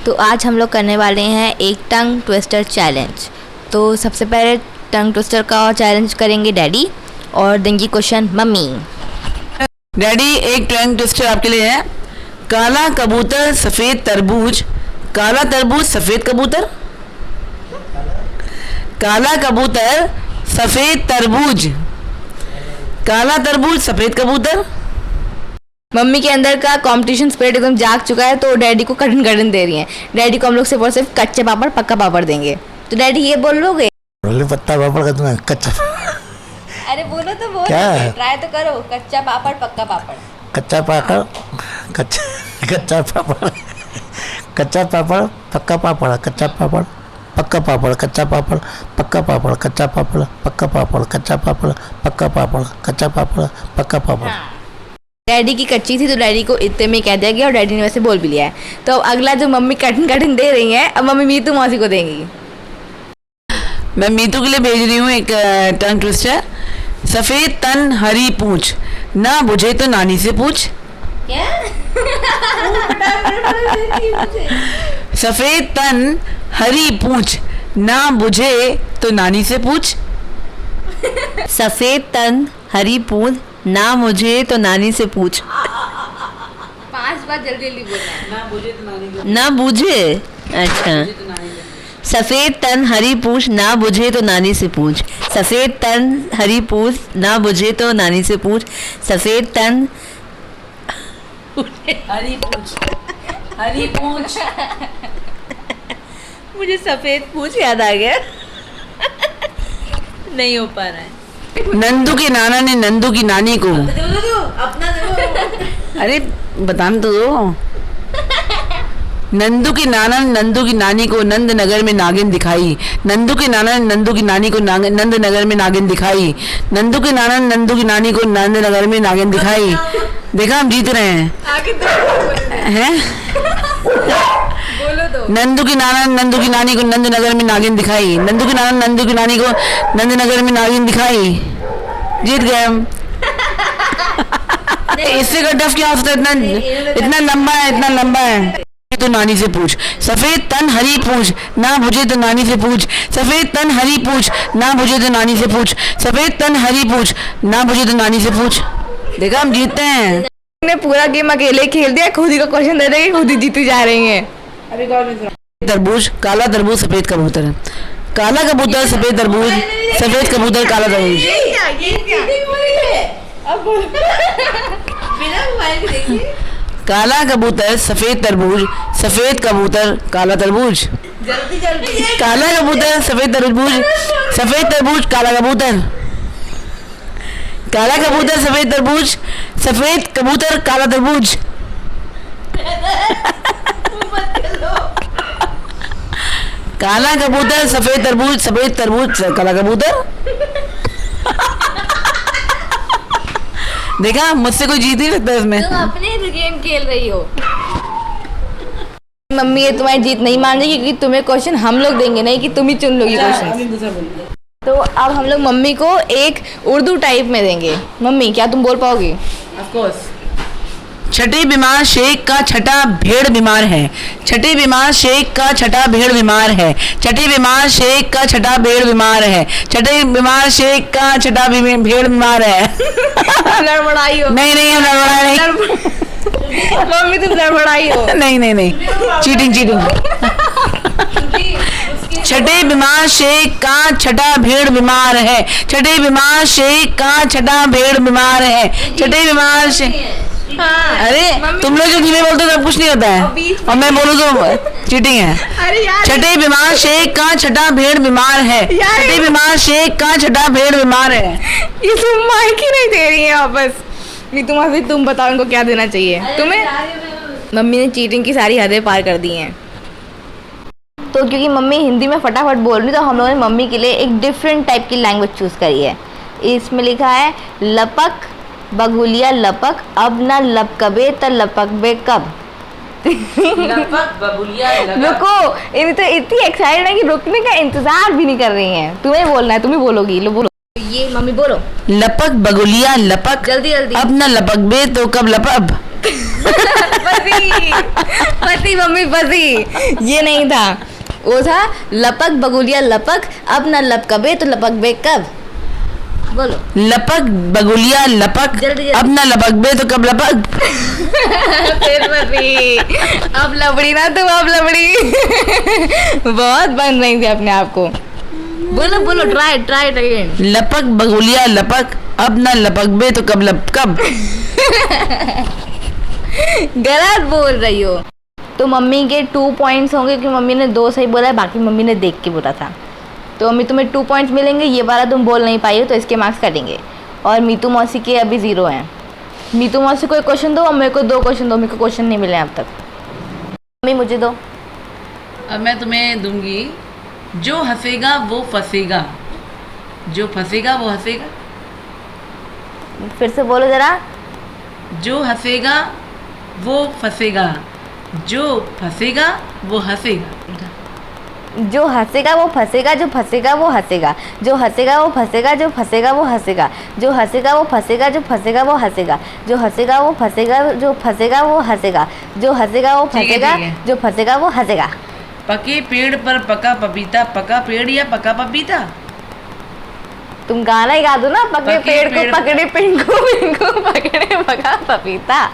तो आज हम लोग करने वाले हैं एक टंग ट्विस्टर चैलेंज। तो सबसे पहले टंग ट्विस्टर का चैलेंज करेंगे डैडी और देंगी क्वेश्चन मम्मी। डैडी, एक टंग ट्विस्टर आपके लिए है। काला कबूतर सफ़ेद तरबूज, काला तरबूज सफ़ेद कबूतर। काला कबूतर सफ़ेद तरबूज, काला तरबूज सफ़ेद कबूतर। मम्मी के अंदर का कंपटीशन स्पिरिट एकदम जाग चुका है, तो डैडी को कठिन कठिन दे रही हैं। डैडी को हम लोग सिर्फ और सिर्फ कच्चे पापड़ पक्का पापड़ देंगे। तो डैडी ये बोल लोगे? पत्ता पापड़ का तुम्हें कच्चा। अरे बोलो तो बोलो, क्या? ट्राई तो करो। कच्चा पापड़ पक्का पापड़। कच्चा पापड़, कच्चा पापड़, कच्चा पापड़ पक्का पापड़, कच्चा पापड़ पक्का पापड़, कच्चा पापड़ पक्का पापड़, कच्चा पापड़ पक्का पापड़, कच्चा पापड़ पक्का पापड़, कच्चा पापड़ पक्का पापड़। डैडी की कच्ची थी तो डैडी को इतने में कह दिया गया और डैडी ने वैसे बोल भी लिया है। तो अब अगला जो मम्मी कठिन कठिन दे रही है, अब मम्मी मीतू मौसी को देंगी। मैं मीतू के लिए भेज रही हूँ एक टंग ट्विस्टर। सफ़ेद तन हरी पूछ, ना बुझे तो नानी से पूछ। क्या? सफ़ेद तन हरी पूछ, ना बुझे तो नानी से पूछ। सफ़ेद तन हरी पूछ, ना मुझे तो नानी से पूछ। 5 बार जल्दी जल्दी बोलना है। ना बुझे तो नानी से ना बुझे, अच्छा। सफ़ेद तन हरी पूछ, ना बुझे तो नानी से पूछ। सफ़ेद तन हरी पूछ, ना बुझे तो नानी से पूछ। सफ़ेद तन हरी पूछ, हरी पूछ। मुझे सफ़ेद पूछ याद आ गया। नहीं हो पा रहा है। नंदू के नाना ने नंदू की नानी को अपना दो। अरे बताना तो दो। नंदू के नाना ने नंदू की नानी को नंद नगर में नागिन दिखाई। नंदू के नाना ने नंदू की नानी को नंद नगर में नागिन दिखाई। नंदू के नाना ने नंदू की नानी को नंद नगर में नागिन दिखाई। देखा, हम जीत रहे हैं। नंदू की नाना ने नंदू की नानी को नंद नगर में नागिन दिखाई। नंदू के नाना ने नंदू की नानी को नंद नगर में नागिन दिखाई। जीत गए हम। इससे का डफ क्या होता है? इतना लंबा है, इतना लंबा है। तो नानी से पूछ। सफ़ेद तन हरी पूछ, ना बुझे तो नानी से पूछ। सफ़ेद तन हरी पूछ, ना बुझे तो नानी से पूछ। सफ़ेद तन हरी पूछ, ना बुझे तो नानी से पूछ। देखा, हम जीतते हैं। ने पूरा गेम अकेले खेल दिया, खुद ही का क्वेश्चन दे देंगे, खुद ही जीती जा रही हैं। तरबूज, काला तरबूज सफ़ेद कबूतर। काला कबूतर सफ़ेद तरबूज, सफ़ेद कबूतर काला तरबूज। काला कबूतर सफ़ेद तरबूज, सफ़ेद कबूतर काला तरबूज। जल्दी जल्दी। काला कबूतर सफ़ेद तरबूज, सफ़ेद तरबूज काला कबूतर। काला कबूतर सफ़ेद तरबूज, सफ़ेद कबूतर काला तरबूज। काला कबूतर सफ़ेद तरबूज, सफ़ेद तरबूज काला कबूतर। देखा, मुझसे कोई जीत ही सकता है इसमें। तुम अपने गेम खेल रही हो। मम्मी ये तुम्हारी जीत नहीं मान रही क्योंकि तुम्हें क्वेश्चन हम लोग देंगे, नहीं कि तुम ही चुन लोगी क्वेश्चन। तो अब हम लोग मम्मी को एक उर्दू टाइप में देंगे। मम्मी, क्या तुम बोल पाओगी? Of course. छठे बीमार शेख का छठा भेड़ बीमार है। छठे बीमार शेख का छठा भेड़ बीमार है। छठे बीमार शेख का छठा भेड़ बीमार है। छठे बीमार शेख का छठा भेड़ बीमार है। लड़बड़ाई हो? नहीं नहीं, हम लड़बड़ा नहीं। मम्मी तुम लड़बड़ाई हो? नहीं नहीं नहीं, चीटिंग चीटिंग। छठे बीमार शेख का छठा भेड़ बीमार है। छठे बीमार शेख का छठा भेड़ बीमार है। छठे बीमार शेख। हाँ। अरे तुम लोग जो धीमे बोलते हो तब कुछ नहीं होता है, और मैं बोलूँ तो चीटिंग है। अरे यार, छठे बीमार शेख का छठा भेड़ बीमार है। छठे बीमार शेख का छठा भेड़ बीमार है। ये तुम माइक ही नहीं दे रही है वापस। तुम बताओ इनको क्या देना चाहिए तुम्हें? मम्मी ने चीटिंग की सारी हदें पार कर दी हैं। तो क्योंकि मम्मी हिंदी में फटाफट बोल रही, तो हम लोगों ने मम्मी के लिए एक डिफरेंट टाइप की लैंग्वेज चूज़ करी है। इसमें लिखा है लपक बगुलिया लपक, अब ना लपकबे त लपकबे कब। लपक बबुलिया रुको, इन तो इतनी एक्साइटेड है कि रुकने का इंतजार भी नहीं कर रही हैं। तुम्हें बोलना है, तुम ही बोलोगी। लो बोलो, ये मम्मी बोलो। लपक बगुलिया लपक, जल्दी जल्दी। अब ना लपकबे तो कब लपक। फंसी मम्मी फंसी। ये नहीं था, वो था लपक बगुलिया लपक, अब न लपकबे तो लपक बे कब। बोलो। लपक बगुलिया लपक, जल्दी जल्दी। अब ना लपक बे तो कब लपक। फिर फंसी। अब लबड़ी ना तुम, अब लबड़ी। बहुत बन रही थी अपने आप को। बोलो बोलो, ट्राई ट्राई अगेन। लपक बगुलिया लपक, अब ना लपक बे तो कब लपकब। गलत बोल रही हो। तो मम्मी के 2 पॉइंट्स होंगे क्योंकि मम्मी ने 2 सही बोला है, बाकी मम्मी ने देख के बोला था। तो मम्मी तुम्हें 2 पॉइंट्स मिलेंगे, ये वाला तुम बोल नहीं पाई हो तो इसके मार्क्स कटेंगे। और मीतू मौसी के अभी 0 हैं। मीतू मौसी को एक क्वेश्चन दो और मेरे को 2 क्वेश्चन दो, मेरे को क्वेश्चन नहीं मिले अब तक। मम्मी मुझे दो। अब मैं तुम्हें दूंगी, जो हंसेगा वो फंसेगा, जो फंसेगा वो हंसेगा। फिर से बोलो ज़रा। जो हंसेगा वो फंसेगा, जो फंसेगा वो हंसेगा। जो हंसेगा वो फंसेगा, जो फंसेगा वो हंसेगा, जो हंसेगा वो फंसेगा, जो फंसेगा वो हंसेगा, जो हंसेगा वो फंसेगा, जो फंसेगा वो हंसेगा, जो हंसेगा वो फंसेगा, जो फंसेगा वो हंसेगा, जो हंसेगा वो ठीक है, फंसेगा, ठीक है। जो फंसेगा वो हंसेगा। पके पेड़ पर पका पपीता, पका पेड़ या पका पपीता। तुम गाना ही गा दो ना, पके पेड़ को पकड़े पिंको पिंको पकड़े पका पपीता।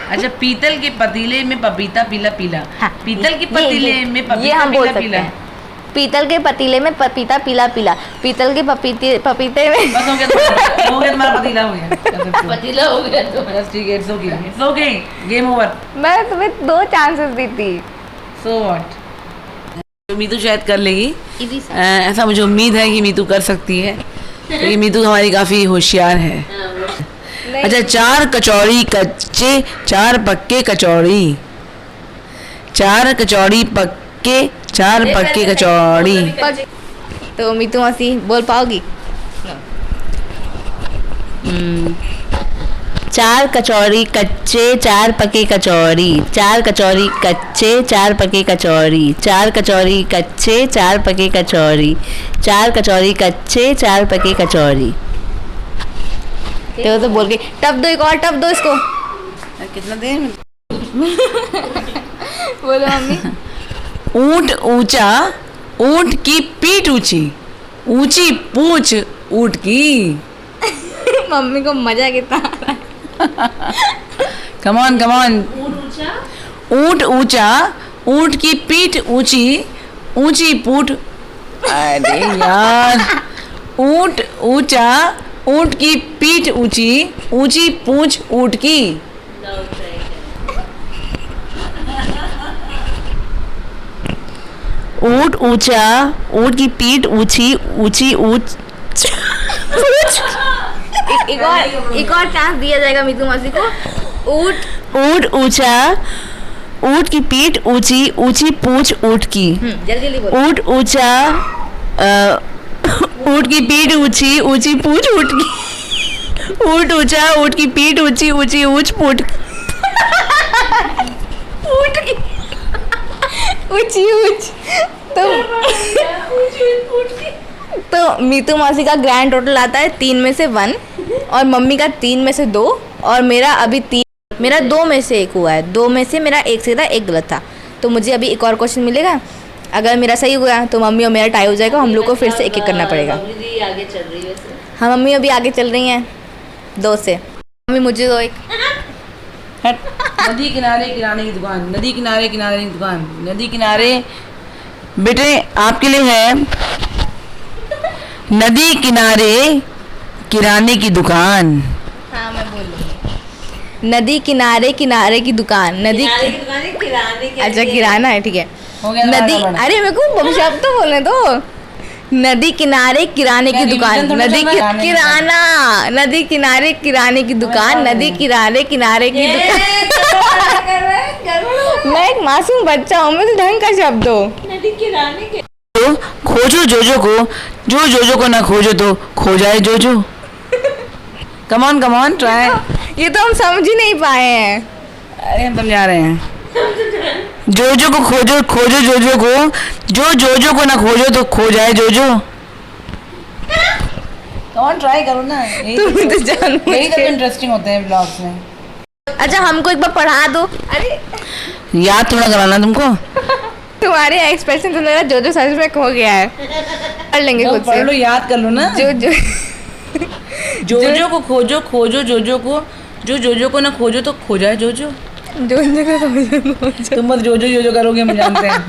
अच्छा, पीतल के पतीले में पपीता पीला पीला। हाँ, पीतल के ये- पतीले ये- में ये पपीता हम बोल पीला सकते पीला। हैं। पीतल के पतीले में पपीता पीला पीला, पीतल के पपीते में। बस हो गया तुम्हारा पतीला हो गया। पतीला हो गया तो बस ठीक है, इट्स ओके, गेम ओवर। मैं तुम्हें 2 चांसेस दी थी। सो व्हाट, मीतू शायद कर लेगी, ऐसा मुझे उम्मीद है कि मीतू कर सकती है, क्योंकि मीतू हमारी काफ़ी होशियार है। अच्छा, 4 कचौड़ी कच्चे 4 पक्के कचौड़ी, 4 कचौड़ी पक्के 4 पक्के कचौड़ी। तो मीतू मौसी बोल पाओगी? 4 कचौड़ी कच्चे 4 पके कचौड़ी, 4 कचौड़ी कच्चे 4 पके कचौड़ी, 4 कचौड़ी कच्चे 4 पके कचौड़ी, 4 कचौड़ी कच्चे 4 पके कचौड़ी। तो बोल के टप दो, एक और टप दो इसको। कितना दें? बोलो मम्मी। ऊंट ऊंचा, ऊंट की पीठ ऊंची, ऊंची पूंछ ऊंट की। मम्मी को मजा कितना आ रहा है। Come on. ऊंट ऊंचा, ऊंट की पीठ ऊंची, ऊंची पूंछ। अरे यार, ऊंट ऊंचा, ऊंट की पीठ ऊंची, ऊंची पूंछ ऊंट की। ऊंट ऊंचा, ऊंट की पीठ ऊंची, ऊंची ऊंच। एक और चांस दिया जाएगा मीतू मौसी को। ऊंट ऊंचा, ऊंट की पीठ ऊंची, ऊंची पूंछ ऊंट की। जल्दी जल्दी बोलो। ऊंट ऊंचा, ऊंट की पीठ ऊंची, ऊंची पूंछ ऊंट की। ऊंट ऊंचा, ऊंट की पीठ ऊंची, ऊंची ऊंच पूंछ। ऊंट की ऊंची ऊंच। तो मीतू मौसी का ग्रैंड टोटल आता है 3 में से 1, और मम्मी का 3 में से 2, और मेरा अभी 2 में से 1 हुआ है। 2 में से मेरा 1 सही था, 1 गलत था। तो मुझे अभी एक और क्वेश्चन मिलेगा। अगर मेरा सही हुआ तो मम्मी और मेरा टाई हो जाएगा, हम लोग को फिर से 1-1 करना पड़ेगा। आगे चल रही है। हाँ, मम्मी अभी आगे चल रही हैं 2 से। मम्मी मुझे दो एक। नदी किनारे किराने की दुकान, नदी किनारे किराने की दुकान, नदी किनारे। बेटे आपके लिए है, नदी किनारे किराने की दुकान। हाँ मैं बोल रही। नदी किनारे किनारे की दुकान, नदी अच्छा किराना है, ठीक है। हो गया, नदी, आगे बढ़ो। अरे मेरे को शब्द तो बोलने दो। नदी किनारे किराने की क्या दुकान, रिवीजन थोड़ा नदी चल रहा है? किराना, नदी किनारे किराने की दुकान, नदी किनारे किनारे की दुकान। मैं एक मासूम बच्चा हूँ, मुझे ढंग का शब्द हो। तो खोजो जोजो को, जो जोजो को ना खोजो तो खो जाए जोजो। Come on try. ये तो हम समझ ही नहीं पाए हैं। अरे हम समझा रहे हैं। जोजो को खोजो जोजो को, जो जोजो को ना खोजो तो खो जाए जोजो। कम ऑन ट्राई करो ना, तुम तो जानबूझ यही तो के- इंटरेस्टिंग होते हैं ब्लॉग्स में। अच्छा हमको एक बार पढ़ा दो। अरे याद थोड़ा कराना तुमको। तुम्हारे एक्सप्रेशन तो लग रहा है जो सच में खो गया है। पढ़ लेंगे खुद पढ़ लो, से। याद कर लो ना। जोजो को खोजो, खोजो जोजो को, जो जोजो को ना खोजो तो खो जाए जोजो। जोजो को खोजो, तुम मत जोजो जोजो करोगे, हम जानते हैं।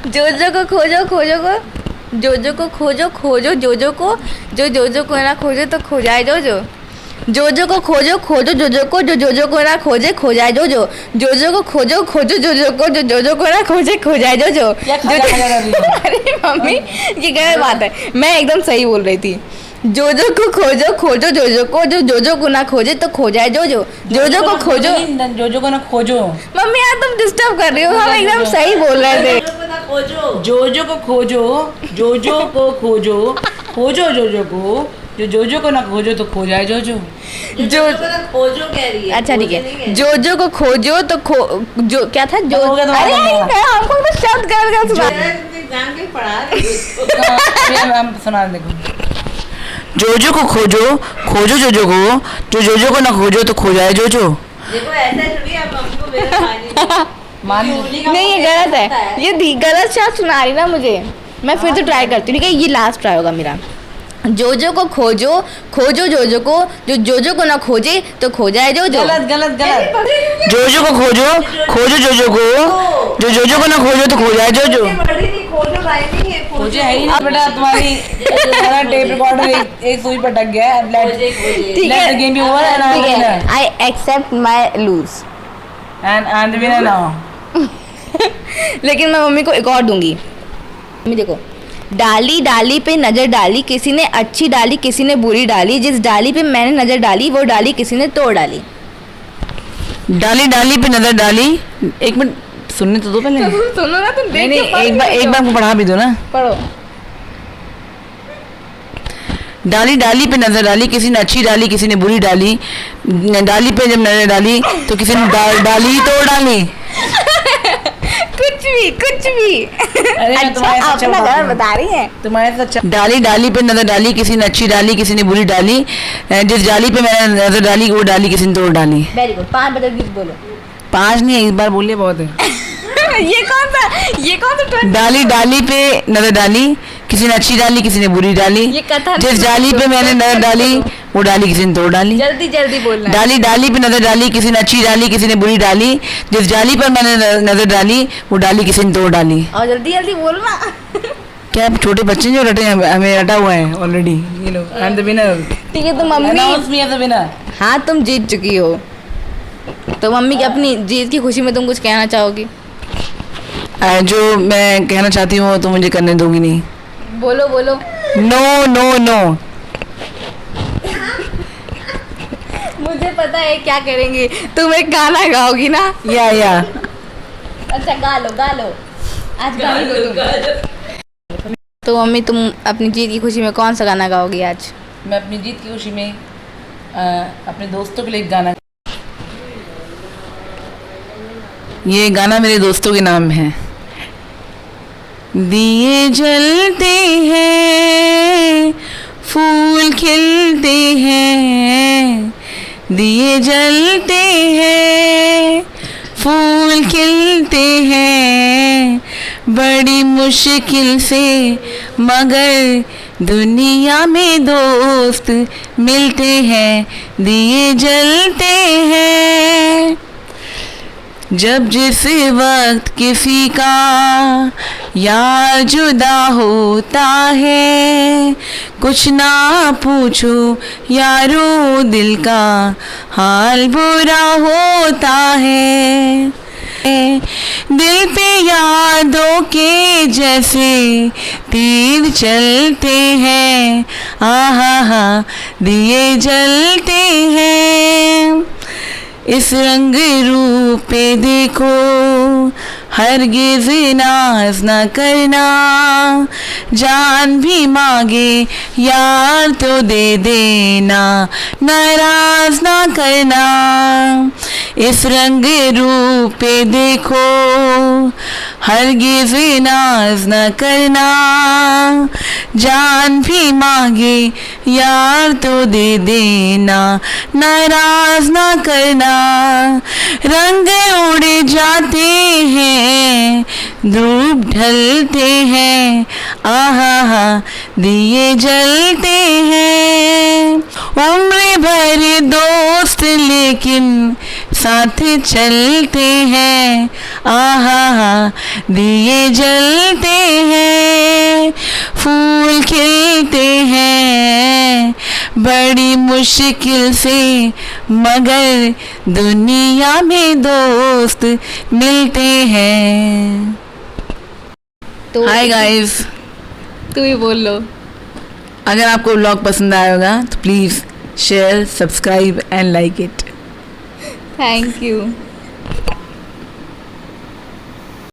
जोजो को खोजो, खोजो को, जोजो को खोजो, खोजो जोजो को, जो जोजो को ना खोजे तो खो जाए जोजो। जोजो को खोजो, खोजो जोजो को, जो जोजो को ना खोजे खो जाए जोजो। जोजो को खोजो, खोजो जोजो को, जो जोजो को ना खोजे खो जाए जोजो। अरे मम्मी ये गलत बात है, मैं एकदम सही बोल रही थी। जोजो को खोजो, खोजो जोजो को, जो जोजो को ना खोजे तो खो जाए जोजो। जोजो को खोजो, जोजो को ना खोजो। मम्मी यार तुम डिस्टर्ब कर रही हो, हम एकदम सही बोल रहे थे। जोजो को खोजो, जोजो को खोजो, खोजो जोजो को, जो जोजो को ना खोजो तो खो जाए जोजो। जो खोजो कह रही है। अच्छा ठीक है, जोजो को खोजो तो जो क्या था जो, हो गया तुम्हारा अरे नंबर। हमको तो शब्द कर सुना। एग्जाम के पढ़ा रही है। हम सुना देखो। जोजो को खोजो, खोजो जोजो को, जो जोजो को ना खोजो तो खो जाए जोजो। देखो ऐसा थोड़ी आप हमको मेरा मान नहीं ये गलत है, ये गलत शब्द सुना रही ना मुझे। मैं फिर तो ट्राई करती हूँ, ठीक है ये लास्ट ट्राई होगा मेरा। जोजो को खोजो, खोजो जोजो को, जो जोजो को ना खोजे तो खो जाए जोजो। गलत गलत गलत। जोजो को खोजो, खोजो जोजो को, जो जोजो को ना खोजो तो खो जाए जोजो। खोजो है ही नहीं बेटा, तुम्हारा टेप रिकॉर्डर एक सुई पर अटक गया है। ठीक है, गेम भी ओवर है ना, ठीक है, I accept my lose. And winner now. लेकिन मैं मम्मी को एक और दूंगी। मम्मी देखो, डाली डाली पे नजर डाली, किसी ने अच्छी डाली किसी ने बुरी डाली, जिस डाली पे मैंने नजर डाली वो डाली किसी ने तोड़ डाली। डाली डाली पे नजर डाली, एक मिनट सुनने तो दो पहले। सुनो ना तुम, नहीं एक बार को पढ़ा भी दो ना। पढ़ो। डाली डाली पे नजर डाली, किसी ने अच्छी डाली किसी ने बुरी डाली, डाली पे जब नजर डाली तो किसी ने डाली तोड़ डाली। कुछ भी अरे अच्छा अपना घर बता रही है। तुम्हारे से अच्छा। डाली डाली पे नजर डाली, किसी ने अच्छी डाली किसी ने बुरी डाली, जिस डाली पे मैंने नजर डाली वो डाली किसी ने तोड़ डाली। वेरी गुड, 5 बजे गीत बोलो। 5 नहीं, एक बार बोलिए बहुत है। ये कौन सा डाली डाली पे नजर डाली, किसी ने अच्छी डाली किसी ने बुरी डाली, ये कथन। जिस डाली पे मैंने नजर डाली वो डाली किसी ने तोड़ डाली। जल्दी जल्दी बोलना है। डाली डाली पे नजर डाली, किसी ने अच्छी डाली किसी ने बुरी डाली, जिस डाली पर मैंने नजर डाली वो डाली किसी ने तोड़ डाली। और जल्दी जल्दी बोलना। क्या आप छोटे बच्चे जो रटे हैं, हमें रटा हुआ है ऑलरेडी। ये लो, आई एम द विनर। ठीक है तो mummy, announce me as the winner. हाँ तुम जीत चुकी हो, तो मम्मी की अपनी जीत की खुशी में तुम कुछ कहना चाहोगी? जो मैं कहना चाहती हूँ तो मुझे करने दोगी नहीं। बोलो बोलो। No no no. मुझे पता है क्या करेंगी, तुम एक गाना गाओगी ना? या अच्छा गा लो आज गा लो तुम। तो मम्मी तुम अपनी जीत की खुशी में कौन सा गाना गाओगी आज? मैं अपनी जीत की खुशी में अपने दोस्तों के लिए एक गाना, ये गाना मेरे दोस्तों के नाम है। दिए जलते हैं फूल खिलते हैं, दिए जलते हैं फूल खिलते हैं, बड़ी मुश्किल से मगर दुनिया में दोस्त मिलते हैं, दिए जलते हैं। जब जिस वक्त किसी का यार जुदा होता है, कुछ ना पूछो यारो दिल का हाल बुरा होता है, दिल पे यादों के जैसे तीर चलते हैं, आहा दिए जलते हैं। इस रंग रूप पे देखो हरगिज़ नाज न करना, जान भी मांगे यार तो दे देना, नाराज ना करना। इस रंग रूप पे देखो, हरगिज़ नाज न करना, जान भी मांगे यार तो दे देना, नाराज ना करना। रंग उड़ जाते हैं, धूप ढलते हैं, आहा दिए जलते हैं। उम्र भर दोस्त लेकिन साथ चलते हैं, आहा दिए जलते हैं। फूल खिलते हैं बड़ी मुश्किल से, मगर दुनिया में दोस्त मिलते हैं। तो हाय गाइस, तू ही बोल लो। अगर आपको व्लॉग पसंद आया होगा तो please share, subscribe and like it. Thank you.